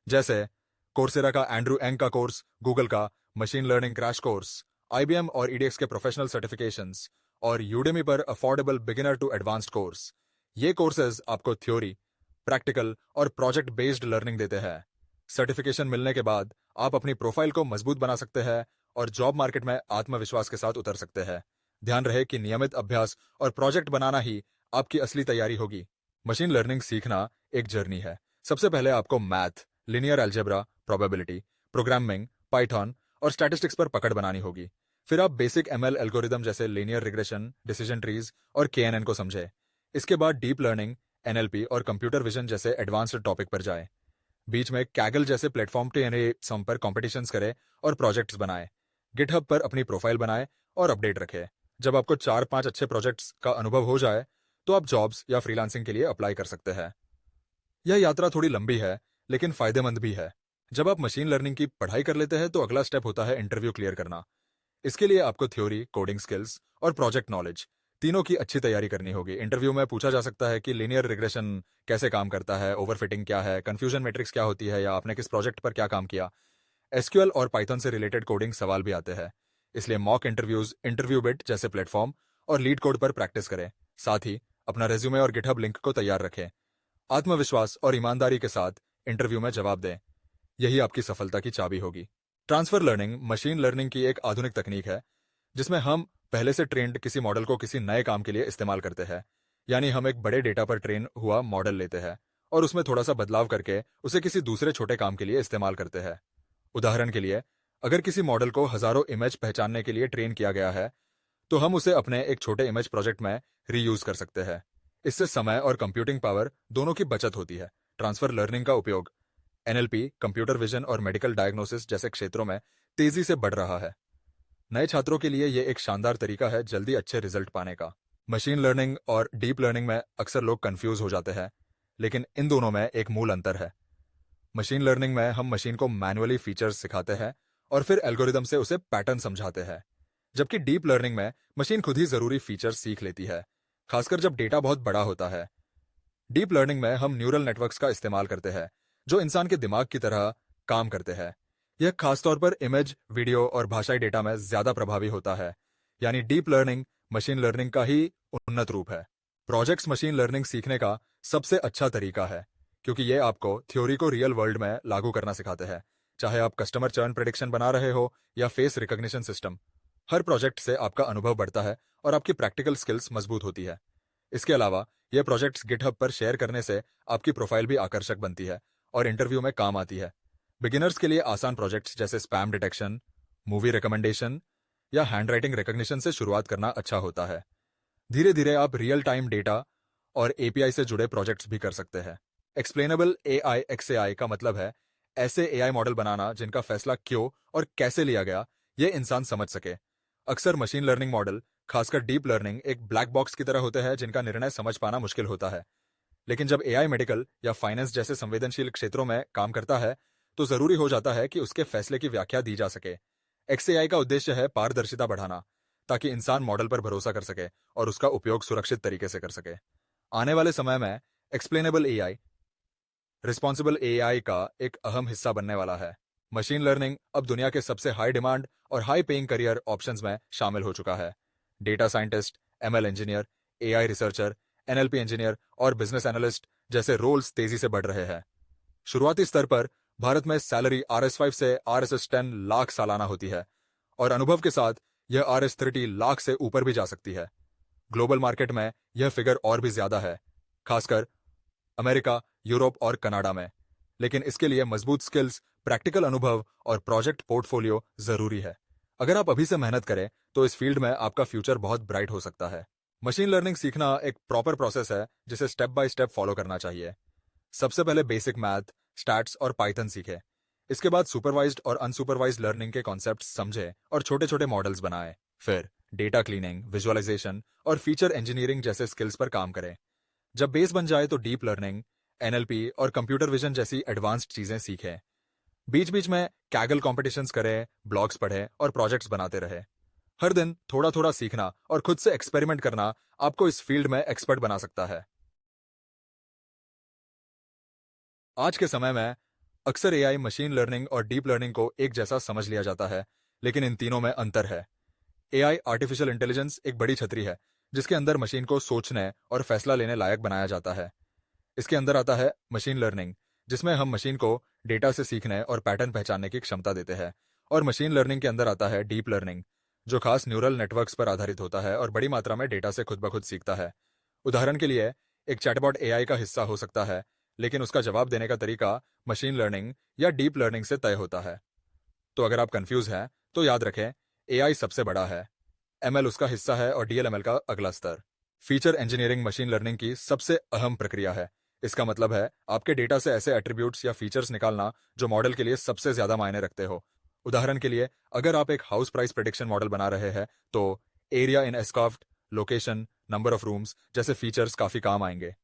जैसे कोर्सेरा का एंड्रू एंग का कोर्स, गूगल का machine learning crash course, IBM और EDX के प्रोफेशनल सर्टिफिकेशंस और यूडेमी पर affordable beginner to advanced course. ये कोर्सेज आपको थ्योरी, प्रैक्टिकल और प्रोजेक्ट बेस्ड लर्निंग देते हैं। सर्टिफिकेशन मिलने के बाद आप अपनी प्रोफाइल को मजबूत बना सकते हैं और जॉब मार्केट में आत्मविश्वास के साथ उतर सकते हैं। ध्यान रहे कि नियमित अभ्यास और प्रोजेक्ट बनाना ही आपकी असली तैयारी होगी। मशीन लर्निंग सीखना एक जर्नी है। सबसे पहले आपको math, linear algebra, probability, programming, Python और स्टैटिस्टिक्स पर पकड़ बनानी होगी। फिर आप बेसिक ML एल्गोरिदम जैसे लीनियर रिग्रेशन, डिसीजन ट्रीज और KNN को समझे। इसके बाद डीप लर्निंग, NLP और कंप्यूटर विजन जैसे एडवांस्ड टॉपिक पर जाएं। बीच में कैगल जैसे प्लेटफॉर्म पे सम पर कॉम्पिटिशन्स करे और प्रोजेक्ट्स बनाए। गिटहब पर अपनी प्रोफाइल बनाए और अपडेट रखे। जब आपको 4-5 अच्छे प्रोजेक्ट्स का अनुभव हो जाए तो आप जॉब्स या फ्रीलांसिंग के लिए अप्लाई कर सकते हैं। यह यात्रा थोड़ी लंबी है, लेकिन फायदेमंद भी है। जब आप मशीन लर्निंग की पढ़ाई कर लेते हैं तो अगला स्टेप होता है इंटरव्यू क्लियर करना। इसके लिए आपको थ्योरी, कोडिंग स्किल्स और प्रोजेक्ट नॉलेज तीनों की अच्छी तैयारी करनी होगी। इंटरव्यू में पूछा जा सकता है कि लीनियर रिग्रेशन कैसे काम करता है, ओवरफिटिंग क्या है, कंफ्यूजन मैट्रिक्स क्या होती है, या आपने किस प्रोजेक्ट पर क्या काम किया। एसक्यूएल और पाइथन से रिलेटेड कोडिंग सवाल भी आते हैं। इसलिए मॉक इंटरव्यूज, इंटरव्यू बिट जैसे प्लेटफॉर्म और लीड कोड पर प्रैक्टिस करें। साथ ही अपना रेज्यूमे और गिटहब लिंक को तैयार रखें। आत्मविश्वास और ईमानदारी के साथ इंटरव्यू में जवाब दें। यही आपकी सफलता की चाबी होगी। ट्रांसफर लर्निंग मशीन लर्निंग की एक आधुनिक तकनीक है जिसमें हम पहले से ट्रेंड किसी मॉडल को किसी नए काम के लिए इस्तेमाल करते हैं। यानी हम एक बड़े डेटा पर ट्रेन हुआ मॉडल लेते हैं और उसमें थोड़ा सा बदलाव करके उसे किसी दूसरे छोटे काम के लिए इस्तेमाल करते हैं। उदाहरण के लिए, अगर किसी मॉडल को हजारों इमेज पहचानने के लिए ट्रेन किया गया है तो हम उसे अपने एक छोटे इमेज प्रोजेक्ट में रीयूज कर सकते हैं। इससे समय और कंप्यूटिंग पावर दोनों की बचत होती है। ट्रांसफर लर्निंग का उपयोग एनएलपी, कंप्यूटर विजन और मेडिकल डायग्नोसिस जैसे क्षेत्रों में तेजी से बढ़ रहा है। नए छात्रों के लिए यह एक शानदार तरीका है जल्दी अच्छे रिजल्ट पाने का। मशीन लर्निंग और डीप लर्निंग में अक्सर लोग कंफ्यूज हो जाते हैं, लेकिन इन दोनों में एक मूल अंतर है। मशीन लर्निंग में हम मशीन को मैनुअली फीचर्स सिखाते हैं और फिर एल्गोरिदम से उसे पैटर्न समझाते हैं, जबकि डीप लर्निंग में मशीन खुद ही जरूरी फीचर्स सीख लेती है, खासकर जब डेटा बहुत बड़ा होता है। डीप लर्निंग में हम न्यूरल नेटवर्क्स का इस्तेमाल करते हैं जो इंसान के दिमाग की तरह काम करते हैं। यह खासतौर पर इमेज, वीडियो और भाषाई डेटा में ज्यादा प्रभावी होता है। यानी डीप लर्निंग मशीन लर्निंग का ही उन्नत रूप है। प्रोजेक्ट्स मशीन लर्निंग सीखने का सबसे अच्छा तरीका है, क्योंकि ये आपको थ्योरी को रियल वर्ल्ड में लागू करना सिखाते हैं। चाहे आप कस्टमर चर्न प्रेडिक्शन बना रहे हो या फेस रिकॉग्निशन सिस्टम, हर प्रोजेक्ट से आपका अनुभव बढ़ता है और आपकी प्रैक्टिकल स्किल्स मजबूत होती है। इसके अलावा यह प्रोजेक्ट्स गिटहब पर शेयर करने से आपकी प्रोफाइल भी आकर्षक बनती है और इंटरव्यू में काम आती है। बिगिनर्स के लिए आसान प्रोजेक्ट्स जैसे स्पैम डिटेक्शन, मूवी रिकमेंडेशन या हैंडराइटिंग रिकॉग्निशन से शुरुआत करना अच्छा होता है। धीरे धीरे आप रियल टाइम डेटा और एपीआई से जुड़े प्रोजेक्ट्स भी कर सकते हैं। एक्सप्लेनेबल एआई XAI का मतलब है ऐसे एआई मॉडल बनाना जिनका फैसला क्यों और कैसे लिया गया ये इंसान समझ सके। अक्सर मशीन लर्निंग मॉडल, खासकर डीप लर्निंग, एक ब्लैक बॉक्स की तरह होते हैं जिनका निर्णय समझ पाना मुश्किल होता है। लेकिन जब एआई मेडिकल या फाइनेंस जैसे संवेदनशील क्षेत्रों में काम करता है तो जरूरी हो जाता है कि उसके फैसले की व्याख्या दी जा सके। XAI का उद्देश्य है पारदर्शिता बढ़ाना, ताकि इंसान मॉडल पर भरोसा कर सके और उसका उपयोग सुरक्षित तरीके से कर सके। आने वाले समय में एक्सप्लेनेबल एआई रिस्पॉन्सिबल एआई का एक अहम हिस्सा बनने वाला है। मशीन लर्निंग अब दुनिया के सबसे हाई डिमांड और हाई पेइंग करियर ऑप्शंस में शामिल हो चुका है। Data scientist, ML engineer, AI researcher, NLP engineer और बिजनेस एनालिस्ट जैसे रोल्स तेजी से बढ़ रहे हैं। शुरुआती स्तर पर भारत में सैलरी RS5 से RS10 लाख सालाना होती है और अनुभव के साथ यह RS30 लाख से ऊपर भी जा सकती है। ग्लोबल मार्केट में यह फिगर और भी ज्यादा है, खासकर अमेरिका, यूरोप और कनाडा में। लेकिन इसके लिए मजबूत स्किल्स, प्रैक्टिकल अनुभव और प्रोजेक्ट पोर्टफोलियो जरूरी है। अगर आप अभी से मेहनत करें तो इस फील्ड में आपका फ्यूचर बहुत ब्राइट हो सकता है। मशीन लर्निंग सीखना एक प्रॉपर प्रोसेस है जिसे स्टेप बाय स्टेप फॉलो करना चाहिए। सबसे पहले बेसिक मैथ, स्टैट्स और पाइथन सीखें। इसके बाद सुपरवाइज्ड और अनसुपरवाइज्ड लर्निंग के कॉन्सेप्ट समझें और छोटे छोटे मॉडल्स बनाएं। फिर डेटा क्लीनिंग, विजुअलाइजेशन और फीचर इंजीनियरिंग जैसे स्किल्स पर काम करें। जब बेस बन जाए तो डीप लर्निंग, एनएलपी और कंप्यूटर विजन जैसी एडवांस्ड चीजें सीखें। बीच बीच में कैगल कॉम्पिटिशन्स करें, ब्लॉग्स पढ़ें और प्रोजेक्ट्स बनाते रहें। हर दिन थोड़ा थोड़ा सीखना और खुद से एक्सपेरिमेंट करना आपको इस फील्ड में एक्सपर्ट बना सकता है। आज के समय में अक्सर एआई, मशीन लर्निंग और डीप लर्निंग को एक जैसा समझ लिया जाता है, लेकिन इन तीनों में अंतर है। एआई, आर्टिफिशियल इंटेलिजेंस, एक बड़ी छतरी है जिसके अंदर मशीन को सोचने और फैसला लेने लायक बनाया जाता है। इसके अंदर आता है मशीन लर्निंग, जिसमें हम मशीन को डेटा से सीखने और पैटर्न पहचानने की क्षमता देते हैं। और मशीन लर्निंग के अंदर आता है डीप लर्निंग, जो खास न्यूरल नेटवर्क्स पर आधारित होता है और बड़ी मात्रा में डेटा से खुद ब खुद सीखता है। उदाहरण के लिए, एक चैटबॉट एआई का हिस्सा हो सकता है, लेकिन उसका जवाब देने का तरीका मशीन लर्निंग या डीप लर्निंग से तय होता है। तो अगर आप कंफ्यूज हैं तो याद रखें, एआई सबसे बड़ा है, एमएल उसका हिस्सा है और डीएलएमएल का अगला स्तर। फीचर इंजीनियरिंग मशीन लर्निंग की सबसे अहम प्रक्रिया है। इसका मतलब है आपके डेटा से ऐसे एट्रीब्यूट्स या फीचर्स निकालना जो मॉडल के लिए सबसे ज्यादा मायने रखते हो। उदाहरण के लिए, अगर आप एक हाउस प्राइस प्रेडिक्शन मॉडल बना रहे हैं तो एरिया इन एस्काफ्ट, लोकेशन, नंबर ऑफ रूम्स जैसे फीचर्स काफी काम आएंगे।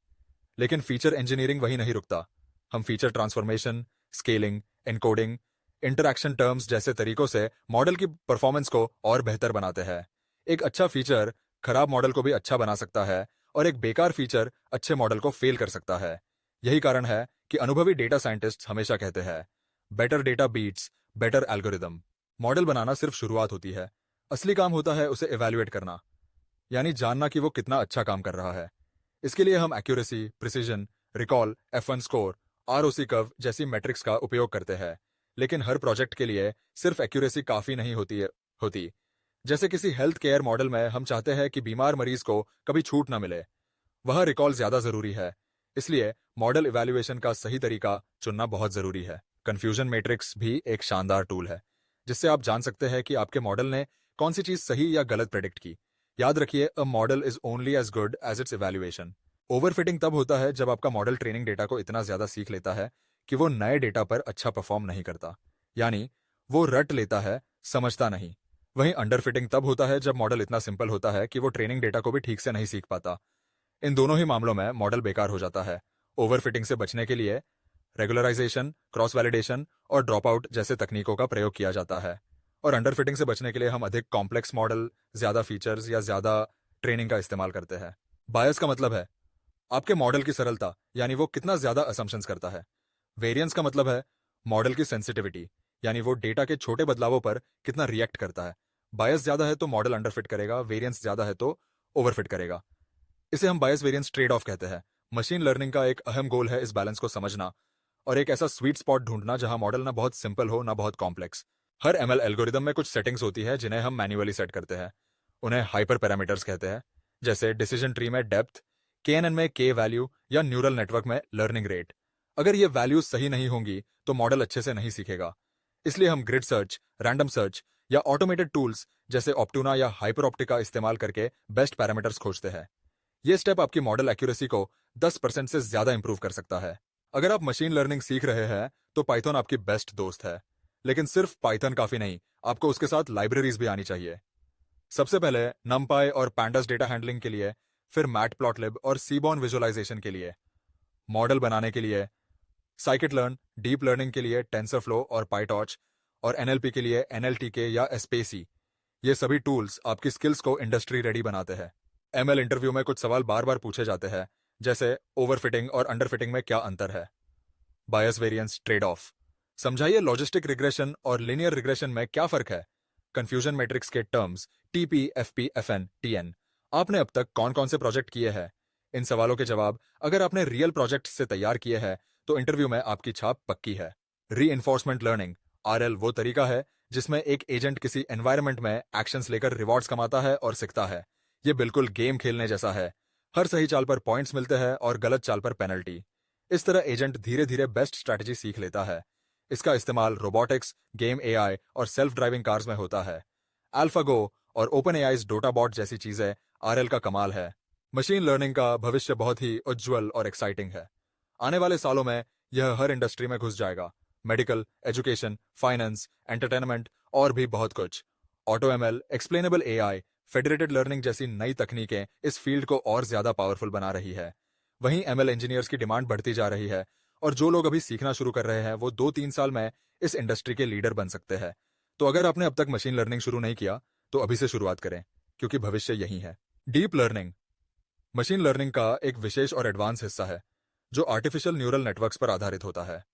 लेकिन फीचर इंजीनियरिंग वही नहीं रुकता। हम feature transformation, scaling, encoding, interaction terms जैसे तरीकों से मॉडल की परफॉर्मेंस को और बेहतर बनाते हैं। एक अच्छा फीचर खराब मॉडल को भी अच्छा बना सकता है और एक बेकार फीचर अच्छे मॉडल को फेल कर सकता है। यही कारण है कि अनुभवी डेटा साइंटिस्ट हमेशा कहते हैं, better data beats better algorithm. Model बनाना सिर्फ शुरुआत होती है, असली काम होता है उसे इवैल्यूएट करना, यानी जानना कि वो कितना अच्छा काम कर रहा है। इसके लिए हम accuracy, precision, recall, F1 score, ROC curve जैसी मैट्रिक्स का उपयोग करते हैं। लेकिन हर प्रोजेक्ट के लिए सिर्फ एक्यूरेसी काफी नहीं होती। जैसे किसी हेल्थ केयर मॉडल में हम चाहते हैं कि बीमार मरीज को कभी छूट ना मिले, वह रिकॉल ज्यादा जरूरी है। इसलिए मॉडल इवैल्यूएशन का सही तरीका चुनना बहुत जरूरी है। कंफ्यूजन मैट्रिक्स भी एक शानदार टूल है, जिससे आप जान सकते हैं कि आपके मॉडल ने कौन सी चीज सही या गलत प्रेडिक्ट की। याद रखिए, a model is only as good as its evaluation. Overfitting तब होता है जब आपका मॉडल ट्रेनिंग डेटा को इतना ज्यादा सीख लेता है कि वो नए डेटा पर अच्छा परफॉर्म नहीं करता, यानी वो रट लेता है, समझता नहीं। वहीं अंडरफिटिंग तब होता है जब मॉडल इतना सिंपल होता है कि वो ट्रेनिंग डेटा को भी ठीक से नहीं सीख पाता। इन दोनों ही मामलों में मॉडल बेकार हो जाता है। ओवरफिटिंग से बचने के लिए रेगुलराइजेशन, क्रॉस वैलिडेशन और ड्रॉप आउट जैसे तकनीकों का प्रयोग किया जाता है। और अंडरफिटिंग से बचने के लिए हम अधिक कॉम्प्लेक्स मॉडल, ज्यादा फीचर्स या ज्यादा ट्रेनिंग का इस्तेमाल करते हैं। बायस का मतलब है आपके मॉडल की सरलता, यानी वो कितना ज्यादा असम्पशंस करता है। वेरिएंस का मतलब है मॉडल की सेंसिटिविटी, यानी वो डेटा के छोटे बदलावों पर कितना रिएक्ट करता है। बायस ज्यादा है तो मॉडल अंडरफिट करेगा, वेरिएंस ज्यादा है तो ओवरफिट करेगा। इसे हम बायस वेरिएंस ट्रेड ऑफ कहते हैं। मशीन लर्निंग का एक अहम गोल है इस बैलेंस को समझना और एक ऐसा स्वीट स्पॉट ढूंढना जहां मॉडल ना बहुत सिंपल हो ना बहुत कॉम्प्लेक्स। हर ML एल्गोरिदम में कुछ सेटिंग्स होती है जिन्हें हम मैन्युअली सेट करते हैं। उन्हें हाइपर पैरामीटर्स कहते हैं, जैसे डिसीजन ट्री में डेप्थ, KNN में K वैल्यू या न्यूरल नेटवर्क में लर्निंग रेट। अगर ये वैल्यूज सही नहीं होंगी तो मॉडल अच्छे से नहीं सीखेगा। इसलिए हम ग्रिड सर्च, रैंडम सर्च या ऑटोमेटेड टूल्स जैसे ऑप्टूना या हाइपर ऑप्टिक का इस्तेमाल करके बेस्ट पैरामीटर्स खोजते हैं। ये स्टेप आपकी मॉडल एक्यूरेसी को 10% से ज्यादा इंप्रूव कर सकता है। अगर आप मशीन लर्निंग सीख रहे हैं तो पाइथन आपकी बेस्ट दोस्त है। लेकिन सिर्फ पाइथन काफी नहीं, आपको उसके साथ लाइब्रेरीज भी आनी चाहिए। सबसे पहले numpy और pandas डेटा हैंडलिंग के लिए, फिर मैटप्लॉटलिब और सीबॉर्न विजुअलाइजेशन के लिए। मॉडल बनाने के लिए scikit-learn, डीप लर्निंग के लिए टेंसरफ्लो और पाइटॉर्च, और NLP के लिए NLTK या एस्पेसी। ये सभी टूल्स आपकी स्किल्स को इंडस्ट्री रेडी बनाते हैं। ML इंटरव्यू में कुछ सवाल बार बार पूछे जाते हैं, जैसे ओवरफिटिंग और अंडरफिटिंग में क्या अंतर है। बायस वेरिएंस ट्रेड ऑफ, समझाइए लॉजिस्टिक रिग्रेशन और लिनियर रिग्रेशन में क्या फर्क है। कंफ्यूजन मैट्रिक्स के terms TP, FP, FN, TN। आपने अब तक कौन कौन से प्रोजेक्ट किए हैं? इन सवालों के जवाब अगर आपने रियल प्रोजेक्ट से तैयार किए हैं तो इंटरव्यू में आपकी छाप पक्की है। री लर्निंग, RL वो तरीका है जिसमें एक एजेंट किसी एनवायरनमेंट में एक्शंस लेकर रिवॉर्ड्स कमाता है और सीखता है। ये बिल्कुल गेम खेलने जैसा है। हर सही चाल पर पॉइंट्स मिलते हैं और गलत चाल पर पेनल्टी। इस तरह एजेंट धीरे धीरे बेस्ट स्ट्रैटेजी सीख लेता है। इसका इस्तेमाल रोबोटिक्स, गेम AI और सेल्फ ड्राइविंग कार्स में होता है। AlphaGo और OpenAI's डोटाबॉट जैसी चीजें RL का कमाल है। मशीन लर्निंग का भविष्य बहुत ही उज्जवल और एक्साइटिंग है। आने वाले सालों में यह हर इंडस्ट्री में घुस जाएगा। मेडिकल, एजुकेशन, फाइनेंस, एंटरटेनमेंट और भी बहुत कुछ। AutoML, explainable AI, federated learning जैसी नई तकनीकें इस फील्ड को और ज्यादा पावरफुल बना रही है। वहीं ML इंजीनियर्स की डिमांड बढ़ती जा रही है और जो लोग अभी सीखना शुरू कर रहे हैं वो 2-3 साल में इस इंडस्ट्री के लीडर बन सकते हैं। तो अगर आपने अब तक मशीन लर्निंग शुरू नहीं किया तो अभी से शुरुआत करें, क्योंकि भविष्य यही है। डीप लर्निंग मशीन लर्निंग का एक विशेष और एडवांस हिस्सा है जो आर्टिफिशियल न्यूरल नेटवर्क्स पर आधारित होता है।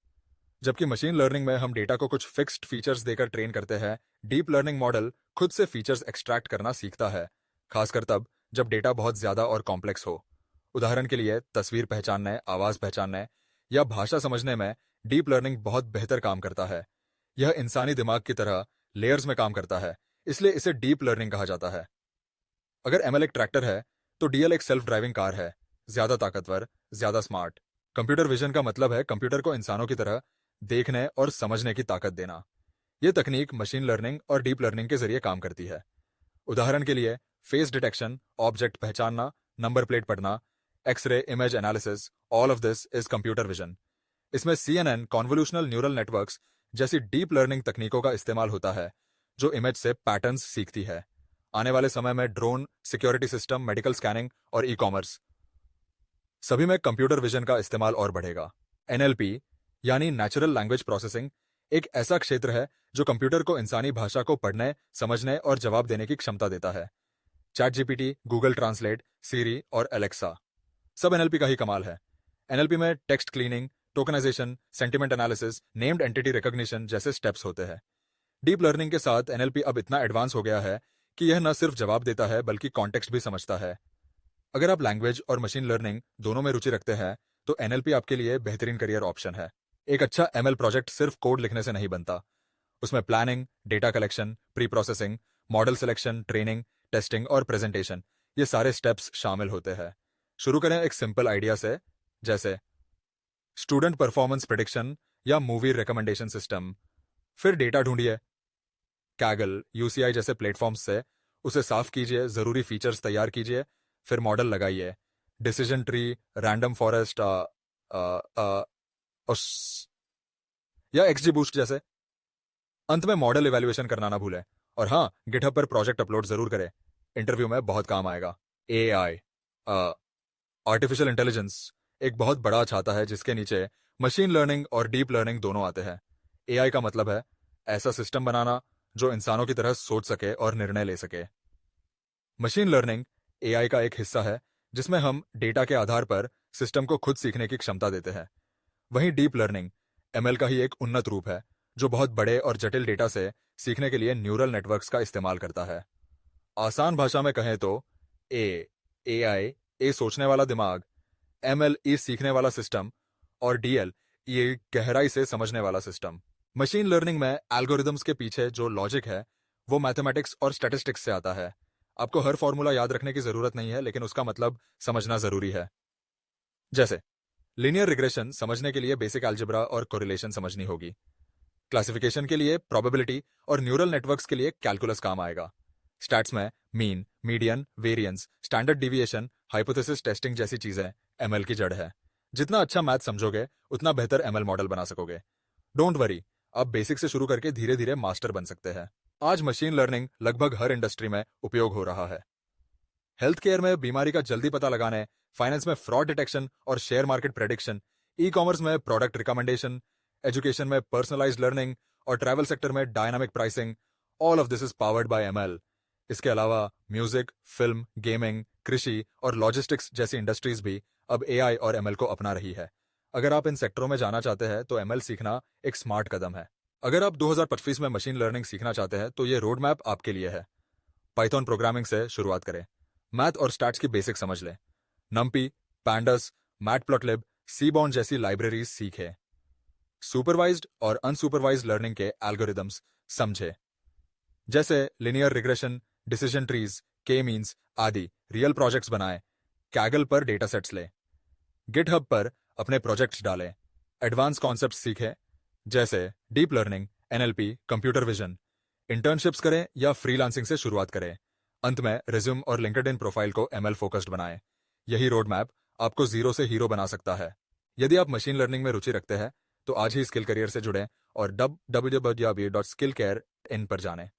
जबकि मशीन लर्निंग में हम डेटा को कुछ फिक्स्ड फीचर्स देकर ट्रेन करते हैं, डीप लर्निंग मॉडल खुद से फीचर्स एक्सट्रैक्ट करना सीखता है, खासकर तब जब डेटा बहुत ज्यादा और कॉम्प्लेक्स हो। उदाहरण के लिए तस्वीर पहचानने, आवाज पहचानने या भाषा समझने में डीप लर्निंग बहुत बेहतर काम करता है। यह इंसानी दिमाग की तरह लेयर्स में काम करता है, इसलिए इसे डीप लर्निंग कहा जाता है। अगर ML एक ट्रैक्टर है तो DL एक सेल्फ ड्राइविंग कार है, ज्यादा ताकतवर, ज्यादा स्मार्ट। कंप्यूटर विजन का मतलब है कंप्यूटर को इंसानों की तरह देखने और समझने की ताकत देना। यह तकनीक मशीन लर्निंग और डीप लर्निंग के जरिए काम करती है। उदाहरण के लिए फेस डिटेक्शन, ऑब्जेक्ट पहचानना, नंबर प्लेट पढ़ना, x ray, image analysis, all of this is computer vision. इसमें CNN कॉन्वोल्यूशनल न्यूरल नेटवर्क्स जैसी डीप लर्निंग तकनीकों का इस्तेमाल होता है जो इमेज से पैटर्न्स सीखती है। आने वाले समय में drone, security system, medical scanning और ई कॉमर्स सभी में कंप्यूटर विजन का इस्तेमाल और बढ़ेगा। NLP यानी नेचुरल लैंग्वेज प्रोसेसिंग एक ऐसा क्षेत्र है जो कंप्यूटर को इंसानी भाषा को पढ़ने, समझने और जवाब देने की क्षमता देता है। चैट जीपीटी, गूगल ट्रांसलेट, सीरी और एलेक्सा सब NLP का ही कमाल है। NLP में text cleaning, tokenization, sentiment analysis, named entity recognition जैसे स्टेप्स होते हैं। डीप लर्निंग के साथ NLP अब इतना एडवांस हो गया है कि यह न सिर्फ जवाब देता है बल्कि कॉन्टेक्स्ट भी समझता है। अगर आप लैंग्वेज और मशीन लर्निंग दोनों में रुचि रखते हैं तो NLP आपके लिए बेहतरीन करियर ऑप्शन है। एक अच्छा ML प्रोजेक्ट सिर्फ कोड लिखने से नहीं बनता, उसमें planning, data collection, pre processing, model selection, training, testing और प्रेजेंटेशन ये सारे स्टेप्स शामिल होते हैं। शुरू करें एक सिंपल आइडिया से, जैसे स्टूडेंट परफॉर्मेंस प्रिडिक्शन या मूवी रिकमेंडेशन सिस्टम। फिर डेटा ढूंढिए, कैगल, UCI जैसे प्लेटफॉर्म्स से उसे साफ कीजिए, जरूरी फीचर्स तैयार कीजिए, फिर मॉडल लगाइए, डिसीजन ट्री, रैंडम फॉरेस्ट या XGBoost जैसे। अंत में मॉडल इवैल्यूएशन करना ना भूलें। और हाँ, गिटहब पर प्रोजेक्ट अपलोड जरूर करें, इंटरव्यू में बहुत काम आएगा। AI आर्टिफिशियल इंटेलिजेंस एक बहुत बड़ा छाता है जिसके नीचे मशीन लर्निंग और डीप लर्निंग दोनों आते हैं। AI का मतलब है ऐसा सिस्टम बनाना जो इंसानों की तरह सोच सके और निर्णय ले सके। मशीन लर्निंग AI का एक हिस्सा है जिसमें हम डेटा के आधार पर सिस्टम को खुद सीखने की क्षमता देते हैं। वहीं डीप लर्निंग ML का ही एक उन्नत रूप है जो बहुत बड़े और जटिल डेटा से सीखने के लिए न्यूरल नेटवर्क्स का इस्तेमाल करता है। आसान भाषा में कहें तो AI सोचने वाला दिमाग, ML सीखने वाला सिस्टम और DL ये गहराई से समझने वाला सिस्टम। मशीन लर्निंग में एल्गोरिदम्स के पीछे जो लॉजिक है वो मैथमेटिक्स और स्टैटिस्टिक्स से आता है। आपको हर फॉर्मूला याद रखने की जरूरत नहीं है, लेकिन उसका मतलब समझना जरूरी है। जैसे लीनियर रिग्रेशन समझने के लिए बेसिक अलजेब्रा और कोरिलेशन समझनी होगी। क्लासिफिकेशन के लिए प्रोबेबिलिटी और न्यूरल नेटवर्क्स के लिए कैलकुलस काम आएगा। स्टैट्स में mean, median, variance, standard deviation, hypothesis testing जैसी चीजें ML की जड़ है। जितना अच्छा मैथ समझोगे उतना बेहतर ML मॉडल बना सकोगे। डोंट वरी, आप बेसिक से शुरू करके धीरे धीरे मास्टर बन सकते हैं। आज मशीन लर्निंग लगभग हर इंडस्ट्री में उपयोग हो रहा है। हेल्थ केयर में बीमारी का जल्दी पता लगाने, फाइनेंस में फ्रॉड डिटेक्शन और share market prediction, e commerce में प्रोडक्ट रिकमेंडेशन, एजुकेशन में पर्सनलाइज्ड लर्निंग और ट्रैवल सेक्टर में dynamic pricing. All of this is powered by ML। इसके अलावा म्यूजिक, फिल्म, गेमिंग, कृषि और लॉजिस्टिक्स जैसी इंडस्ट्रीज भी अब AI और ML को अपना रही है। अगर आप इन सेक्टरों में जाना चाहते हैं तो ML सीखना एक स्मार्ट कदम है। अगर आप 2025 में मशीन लर्निंग सीखना चाहते हैं तो ये रोड मैप आपके लिए है। पाइथन प्रोग्रामिंग से शुरुआत करें, मैथ और स्टैट्स की बेसिक समझ लें, नम्पी, पैंडास, मैटप्लॉटलिब, सीबॉर्न जैसी लाइब्रेरीज सीखें, सुपरवाइज्ड और अनसुपरवाइज्ड लर्निंग के एल्गोरिदम्स समझे, जैसे लिनियर रिग्रेशन, डिसीजन ट्रीज, के मीन्स आदि रियल प्रोजेक्ट्स बनाएं, कैगल पर डेटा सेट्स लें, गिटहब पर अपने प्रोजेक्ट्स डालें, एडवांस कॉन्सेप्ट्स सीखें जैसे deep learning, NLP, computer vision, internships करें या फ्रीलांसिंग से शुरुआत करें। अंत में रिज्यूम और लिंक्डइन प्रोफाइल को ML फोकस्ड बनाएं। यही रोड मैप आपको जीरो से हीरो बना सकता है। यदि आप मशीन लर्निंग में रुचि रखते हैं तो आज ही स्किल करियर से जुड़ें और www.skillcarein पर जानें।